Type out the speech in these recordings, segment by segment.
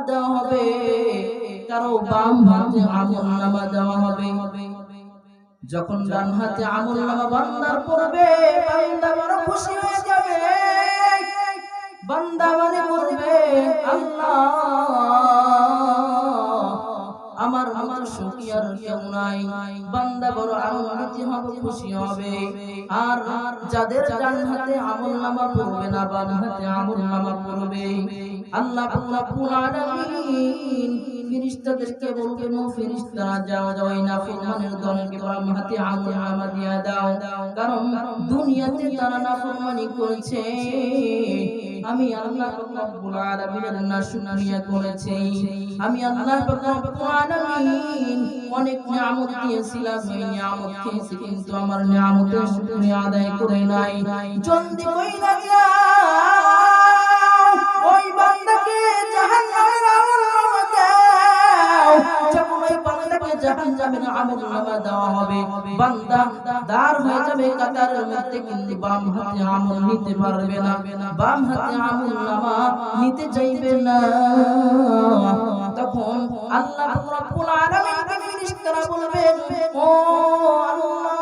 দেওয়া হবে, কারো বাম হাতে আমলনামা দেওয়া হবে। যখন ডান হাতে আমলনামা বান্দার পড়বে, বান্দা বড় খুশি হয়ে যাবে। বান্দা মনে করবে, আল্লাহ আমার শুকরিয়ার কেউ নাই। বান্দা বড় আনন্দিত হবে, খুশি হবে। আর যাদের ডান হাতে আমলনামা পড়বে না, বাম হাতে আমলনামা পড়বে, আল্লাহ রাব্বুল আলামিন ফেরেশতাদেরকে বলবেন, ও ফেরেশতারা যাও যাও এই নাফরমানের দলকে বাম হাতে আমলনামা দিয়ে দাও, কারণ দুনিয়াতে তারা নাফরমানি করেছে, আমি আল্লাহ রাব্বুল আলামিনের নাশুকরিয়া করেছি। আমি আল্লাহ রাব্বুল আলামিন অনেক নিয়ামত দিয়েছিলাম, এই নিয়ামত খেয়েছি, কিন্তু আমার নিয়ামতের শুকরিয়া আদায় করে নাই। জলদি কইরা ওই বান্দাকে জাহান্নামের আমলনামা দাও। যখন ওই বান্দাকে জাহান্নামের আমলনামা দেওয়া হবে, বান্দা দাঁড় হয়ে যাবে কাতারের মধ্যে, কিন্তু বাম হাতে আমল নিতে পারবে না, বাম হাতে আমলনামা নিতে চাইবে না। তখন আল্লাহ রাব্বুল আলামিন ফেরেশতারা বলবেন, ও আল্লাহ,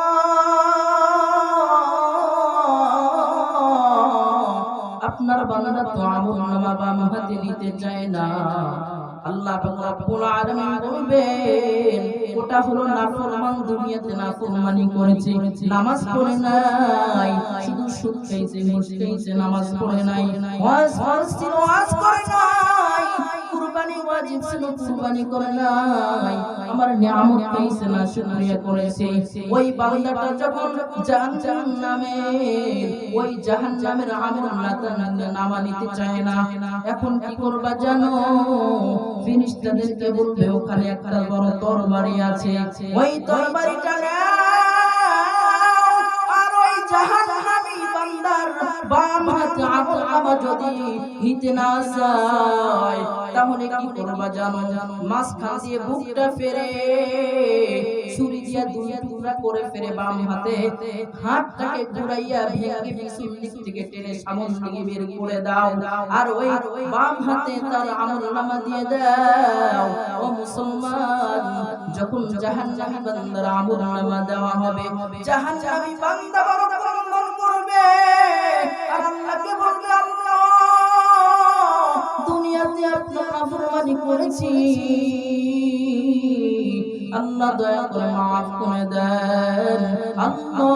আপনার বান্দা তো আমলনামা বাম হাতে নিতে চায় না। আল্লাহ রাব্বুল আলামিন বলবেন, ওটা হলো নাফরমান, দুনিয়াতে নাফরমানি করেছে, নামাজ পড়ে নাই, শুধু সুদ খাইছে, ঘুষ খাইছে, নামাজ পড়ে নাই, ওয়াজ ফরজ ছিল ওয়াজ করে নাই, কুরবানি ওয়াজিব ছিল কুরবানি করে নাই, আমার নিয়ামত পাইছে না, শুকরিয়া করেছে। ওই বান্দাটা যখন জাহান্নামের আমলনামা নিতে চায় না, এখন কি করবা জানো? ফেরেশতাদেরকে বলবে, ওখানে একটা বড় তরবারি আছে, ওই তরবারিটা নাও, আর ওই জাহান্নামী বান্দার বাম হাতে আমলনামা যদি নিতে না চায়, তাহলে কি করবা জানো? মাঝখান দিয়ে বুকটা ফেরে ছুরি দিয়া দুই টুকরা করে ফেরে, বাম হাতে হাতটাকে ঘুরাইয়া ভেঙে পিছন দিক থেকে টেনে সামনের দিকে বের করে দাও, আর ওই বাম হাতে তার আমলনামা দিয়ে দাও। ও মুসলমান, যখন জাহান্নামী বান্দার আমলনামা দেওয়া হবে, জাহান্নামী বান্দা বড় ক্রন্দন করবে, আর আল্লাহকে বলবে, আল্লাহ দুনিয়াতে আপনার নাফরমানি করেছি, আল্লাহ দয়া করে মাফ করে দেন, আল্লাহ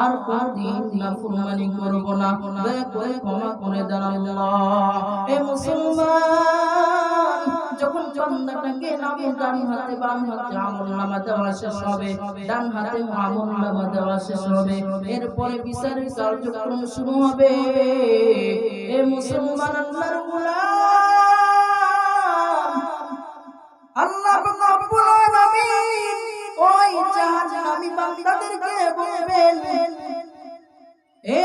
আর কোনদিন নাফরমানি করব না, দয়া করে ক্ষমা করে দেন আল্লাহ। এ মুসলমান, যখন বান্দাটাকে ডান হাতে বাম হাতে আমলনামা দেওয়া শেষ হবে, ডান হাতে আমলনামা দেওয়া শেষ হবে, এরপরে বিচারের কার্যক্রম শুরু হবে। এ মুসলমান, আল্লাহর গোলাম, আল্লাহ রাব্বুল আলামিন ওই জাহান্নামী বান্দাদেরকে বলবেন, এ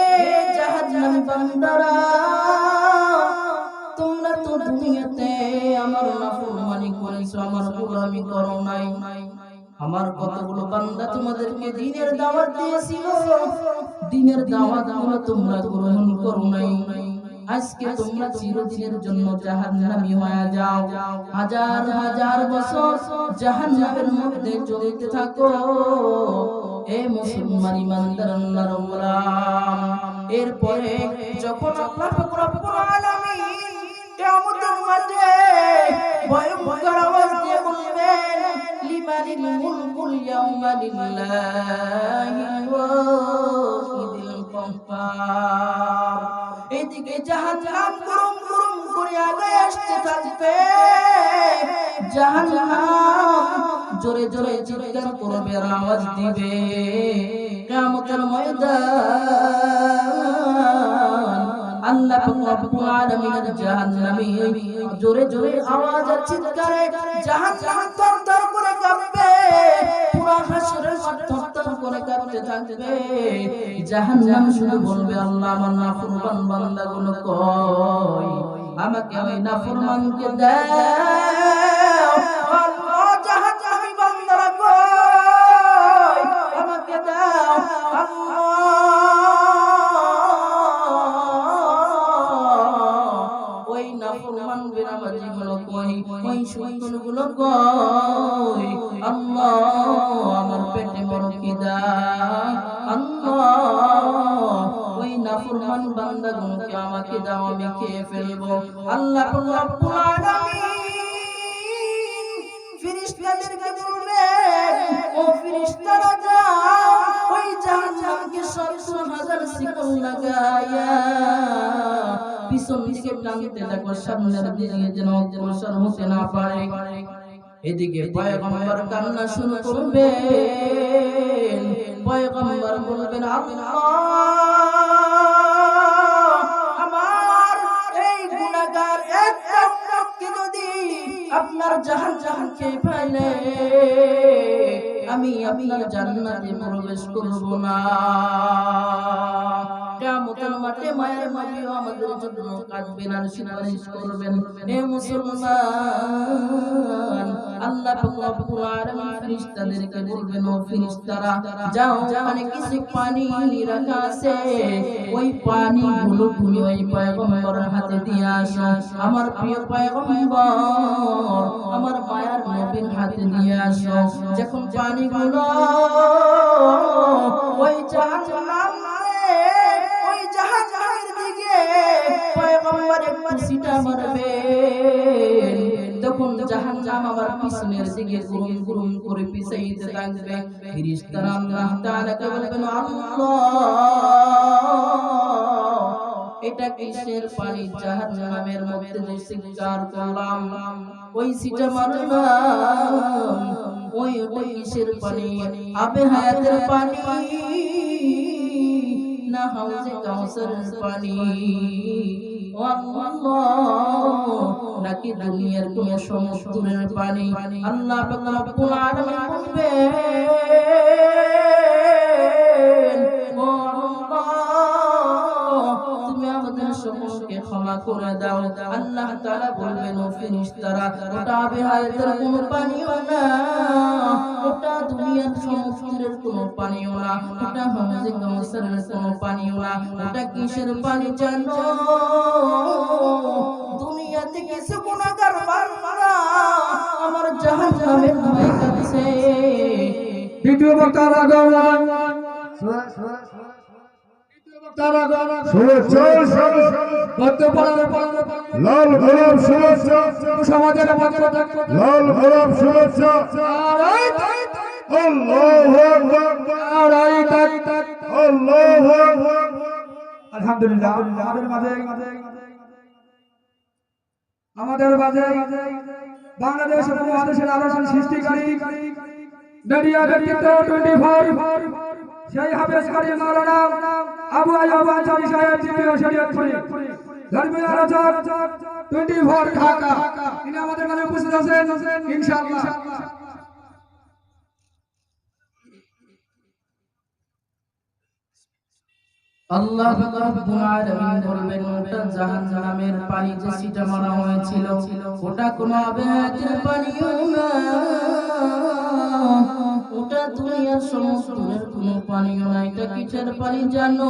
জাহান্নামী বান্দারা, তোমরা তো দুনিয়াতে আমার নাফরমানি করেছো, আমার গোলামি করো নাই, আমার কতগুলো বান্দা তোমাদেরকে দ্বীনের দাওয়াত দিয়েছিল, দ্বীনের দাওয়াতগুলো তোমরা গ্রহণ করো নাই, আজকে তোমরা চিরদিনের জন্য জাহান্নামী হয়ে যাও, হাজার হাজার বছর জাহান্নামের মধ্যে জ্বলতে থাকো। এ মুসলমান ইমানদার আল্লাহর গোলাম, এরপরে যখন আল্লাহ রাব্বুল আলামিন কিয়ামতের মাঠে ভয়ঙ্কর আওয়াজ দিয়ে বলবেন, লিমানিল মুলকুল ইয়াউমা লিল্লাহিল ওয়াহিদিল কাহ্হার, এদিকে জাহান্নাম গরম গরম করে আগে আসতে থাকবে, জাহান্নাম জোরে জোরে চিৎকার করবে আর আওয়াজ দিবে, কিয়ামতের ময়দান আল্লাহ রাব্বুল আলামিনের জাহান্নামী জোরে জোরে আওয়াজ আর চিৎকারে জাহান্নাম থরথর করে কাঁপবে, পুরো হাসরের মাঠ থরথর করে কাঁপতে থাকবে। জাহান্নাম শুধু বলবে, আল্লাহ আমার নাফরমান বান্দাগুলো কই, আমাকে ওই নাফরমানকে দাও, আল্লাহ জাহান্নামী বান্দারা কই, আমাকে দাও, আল্লাহ নাফরমান বেনামাজি গুলো কই, ওই শয়তান গুলো কই, আল্লাহ আমার পেটে বড় খিদা, আল্লাহ ওই নাফরমান বান্দাগুলোকে আমাকে দাও, আমি খেয়ে ফেলবো। আল্লাহ রাব্বুল আলামিন ফেরেশতাদেরকে বললেন, ও ফেরেশতারা যাও ওই জাহান্নামকে 70,000 শিকল লাগায়া পিছন দিকে টানতে থাকো, সামনের দিকে যেন অগ্রসর হতে না পারে। এদিকে পয়গম্বর কান্না শুরু করবেন, পয়গম্বর বলবেন, আল্লাহ আমার এই গুনাহগার একটা উম্মতকে যদি আপনার জাহান্নামকে ফেলে আমি আপনার জান্নাতে প্রবেশ করব না। কিয়ামতের মাঠে মায়ের নবী আমাদের জন্য কাঁদবেন আর সুপারিশ করবেন। হে মুসলমান, আল্লাহ পাক রব্বুল আলামিন ফেরেশতাদেরকে বলবেন, ও ফেরেশতারা যাও, ওখানে কিছু পানি রাখা আছে, ওই পানিগুলো তুমি ওই পয়গম্বরের হাতে দিয়ে আসো। আমার প্রিয় পয়গম্বর আমার মায়ার নবীর হাতে দিয়ে আসো। যখন পানিগুলো ওই জাহান্নামের দিকে পয়গম্বর একটু সিটা মারবেন, তখন জাহান্নাম আমার পিছনের দিকে গুরুম গুরুম করে পিছাইতে থাকবে। ফেরেশতারা আল্লাহ তাআলাকে বলবেন, আল্লাহ এটা কিসের পানি? জাহান্নামের মধ্যে যে সিজদার করলাম, ওই সিটা মারলাম, ওই কিসের পানি? আবে হায়াতের পানি না হাউজে কাউসারের পানি? ও আল্লাহ, নাকি দুনিয়ার কোন সমুদ্রের পানি? আল্লাহ পাক রব্বুল আলামিন বলবেন, ও আল্লাহ তুমি আমাদের সকলকে ক্ষমা করে দাও। আল্লাহ তাআলা বলবেন, ও ফেরেশতারা ওটা আবে হায়াতের কোন পানিও না, ওটা দুনিয়ার সমুদ্রের কোন পানিও না, ওটা হাউজে কাউসারের কোন পানিও না। ওটা কিসের পানি জানো? দুনিয়াতে কিছু গুনাহগার বান্দা আমার জাহান্নামের ভয় কাঁদছে। দ্বিতীয় বক্তার আগমন, লাল গোলাপ শুভেচ্ছা, সমাজের লাল গোলাপ শুভেচ্ছা। আল্লাহু আকবার, আল্লাহু আকবার। আলহামদুলিল্লাহ, আমাদের মাঝে বাংলাদেশ উপমহাদেশের আদর্শ সৃষ্টিকারী মিডিয়া ব্যক্তিত্ব 24 সেই হাফেজ কারি মাওলানা আবু আইয়ুব আনসারী সাহেব, দ্বিতীয় শরীয়তপুরী ধর্মীয় আলোচক 24 ঢাকা, তিনি আমাদের মাঝে উপস্থিত আছেন ইনশাআল্লাহ। আল্লাহ রাব্বুল আলামিন বলবেন, ওটা জাহান্নামের পানি যে ছিটা মারা হয়েছিল, ওটা কোনো আবে হায়াতের পানিও না, ওটা দুনিয়ার সমুদ্রের কোনো পানিও না। এটা কিসের পানি জানো?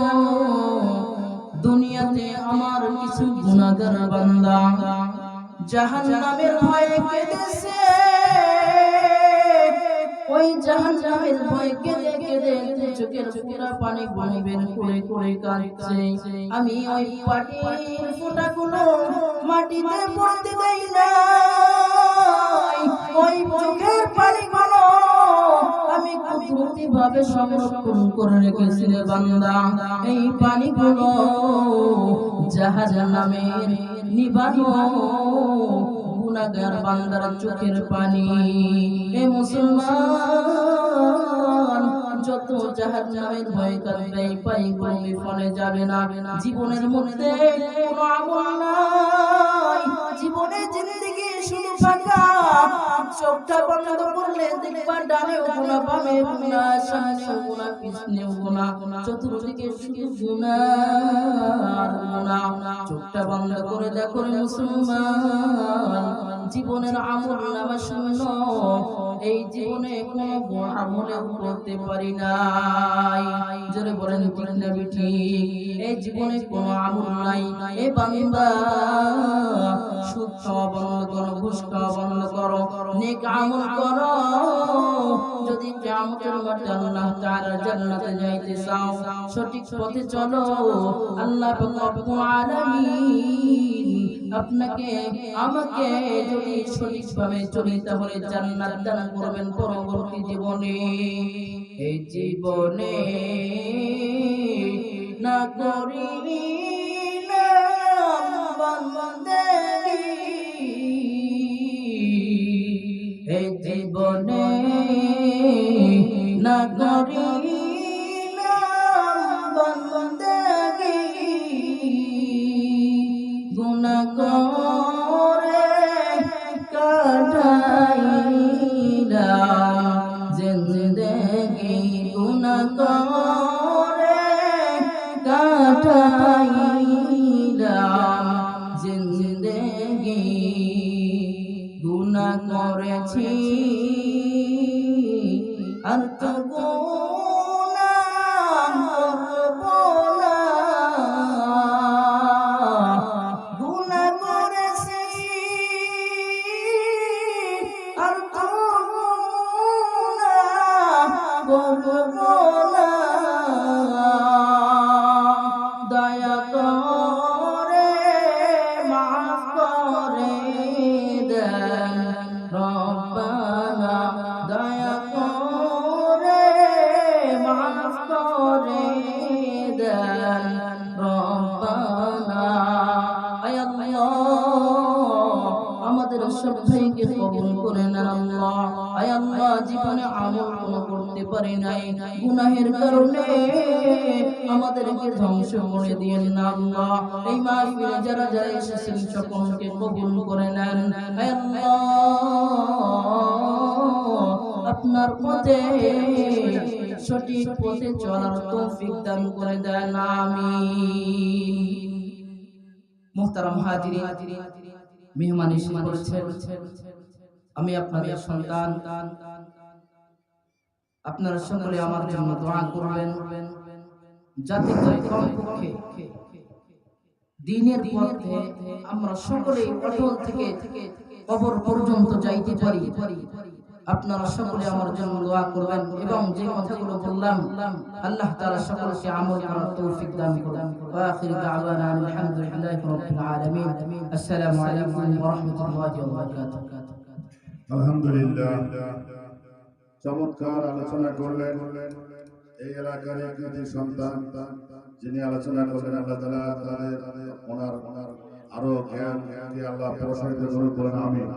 দুনিয়াতে আমার কিছু গুনাহগার বান্দা জাহান্নামের ভয়ে কেঁদেছে, ওই জাহান্নামের ভয় কেঁদে কেঁদে চোখের ফোঁটা পানি গুলো বের করে করে কাঁদছে। আমি ওই পানির ফোঁটাগুলো মাটিতে পড়তে দেই না, ওই চোখের পানিগুলো আমি কুদরতি ভাবে সংরক্ষণ করে রেখেছি রে বান্দা। এই পানিগুলো জাহান্নামের নিবানো গুনাহগার বান্দার চোখের পানি। এ মুসলমান, যত জাহান্নামের ভয় কাঁদবে এই পানিগুলো বিফলে যাবে না। জীবনের মধ্যে কোনো আমল নাই, জীবনে জিন্দেগি শুধু ফাঁকা। চোখটা বন্ধ করলে দেখবা ডানেও গুনাহ, বামেও গুনাহ, সামনেও গুনাহ, পিছনেও গুনাহ, চতুর্দিকে শুধু গুনাহ আর গুনাহ। চোখটা বন্ধ করে দেখো রে মুসলমান, জীবনের আমল নামা শূন্য। এই জীবনে কোনো আমলেও করতে পারি নাই, জোরে বলেন ঠিক না ঠিক? এই জীবনে কোনো আমল নাই। এ বান্দা খাওয়া বন্ধ করো, ঘুষ খাওয়া বন্ধ করো, নেক আমল করো। যদি কিয়ামতের মাঠে আল্লাহ তাআলার জান্নাতে যাইতে চাও, সঠিক পথে চলো। আল্লাহ পাক রব্বুল আলামিন আপনাকে আমাকে যদি সঠিকভাবে চলি তাহলে জান্নাত দান করবেন পরবর্তী জীবনে। এই জীবনে না করিলাম বান্দেগি, এই জীবনে না করিলাম বান্দেগি, গুনাহ করে কাটাইলাম জিন্দেগি, গুনাহ করে কাটাইলাম জিন্দেগি। গুনাহ করেছি আর তো গুনাহ করব না, গুনাহ করেছি আর তো গুনাহ করব না। দয়া করে মাফ করে দেন রব্বানা, দয়া করে মাফ করে দেন রব্বানা। আয় আল্লাহ আমাদের সবাইকে কবুল করে নেন আল্লাহ। আয় আল্লাহ জীবনে আমল কোনো করতে পারি নাই, গুনাহের কারণে আমাদেরকে ধ্বংস করে দিয়েন না আল্লাহ। এই মাহফিলে যারা যারা এসেছেন সকলকে কবুল করে নেন। আয় আল্লাহ আপনার পথে সঠিক পথে চলার তৌফিক দান করে দেন, আমিন। মুহতারাম হাজিরিন, মেহমান এসে পড়েছেন। আমি আপনাদের সন্তান, আপনারা সকলে আমার জন্য দোয়া করবেন যাতে করে কমপক্ষে দিনের পথে আমরা সকলে অটল থেকে কবর পর্যন্ত যাইতে পারি। আপনারা সকলে আমার জন্য দোয়া করবেন এবং যে কথাগুলো বললাম আল্লাহ তাআলা সকলকে আমল করার তৌফিক দান করুন। ওয়া আখিরু দাওয়ানা আলহামদুলিল্লাহি রাব্বিল আলামিন। আসসালামু আলাইকুম ওয়া রাহমাতুল্লাহি ওয়া বারাকাতুহু। আলহামদুলিল্লাহ, চমৎকার আলোচনা করলেন। এই এলাকার একটি সন্তান যিনি আলোচনা করলেন, আল্লাহ তাআলা তাদের ওনার আরো জ্ঞান আল্লাহ প্রসারিত করুন। আমিন।